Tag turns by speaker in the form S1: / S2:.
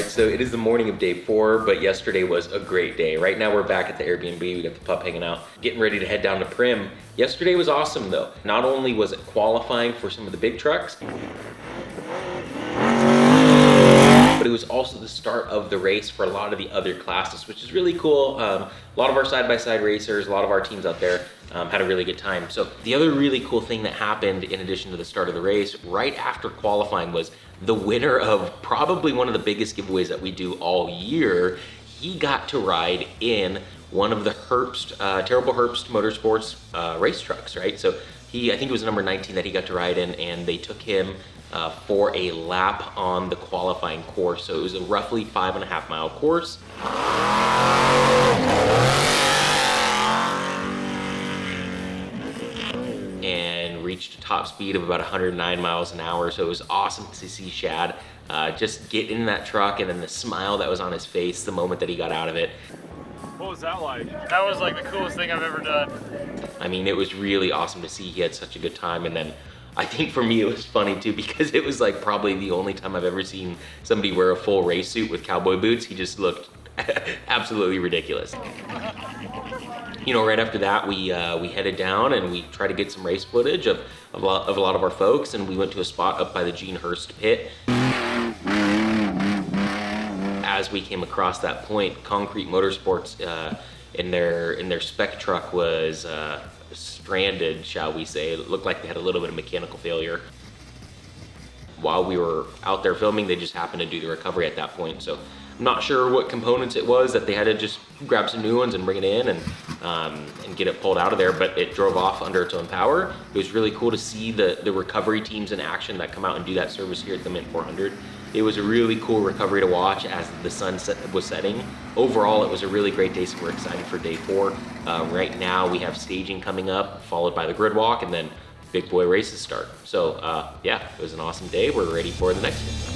S1: So it is the morning of day 4, but yesterday was a great day. Right now we're back at the Airbnb, we got the pup hanging out, getting ready to head down to Prim. Yesterday was awesome though. Not only was it qualifying for some of the big trucks, but it was also the start of the race for a lot of the other classes, which is really cool. A lot of our side-by-side racers, a lot of our teams out there had a really good time. So the other really cool thing that happened in addition to the start of the race, right after qualifying, was the winner of probably one of the biggest giveaways that we do all year. He got to ride in one of the Terrible Herbst Motorsports race trucks, right? So I think it was number 19 that he got to ride in, and they took him for a lap on the qualifying course. So it was a roughly 5.5 mile course. And reached a top speed of about 109 miles an hour. So it was awesome to see Shad just get in that truck, and then the smile that was on his face the moment that he got out of it.
S2: What was that like? That was like the coolest thing I've ever done.
S1: I mean, it was really awesome to see. He had such a good time. And then I think for me it was funny too, because it was like probably the only time I've ever seen somebody wear a full race suit with cowboy boots. He just looked absolutely ridiculous. You know, right after that, we headed down and we tried to get some race footage of a lot of our folks, and we went to a spot up by the Gene Hurst pit. As we came across that point, Concrete Motorsports in their spec truck was stranded, shall we say. It looked like they had a little bit of mechanical failure. While we were out there filming, they just happened to do the recovery at that point. So I'm not sure what components it was that they had to just grab some new ones and bring it in and get it pulled out of there, but it drove off under its own power. It was really cool to see the recovery teams in action that come out and do that service here at the Mint 400. It was a really cool recovery to watch as the sun was setting. Overall, it was a really great day, so we're excited for day 4. Right now, we have staging coming up, followed by the grid walk, and then big boy races start. So yeah, it was an awesome day. We're ready for the next one.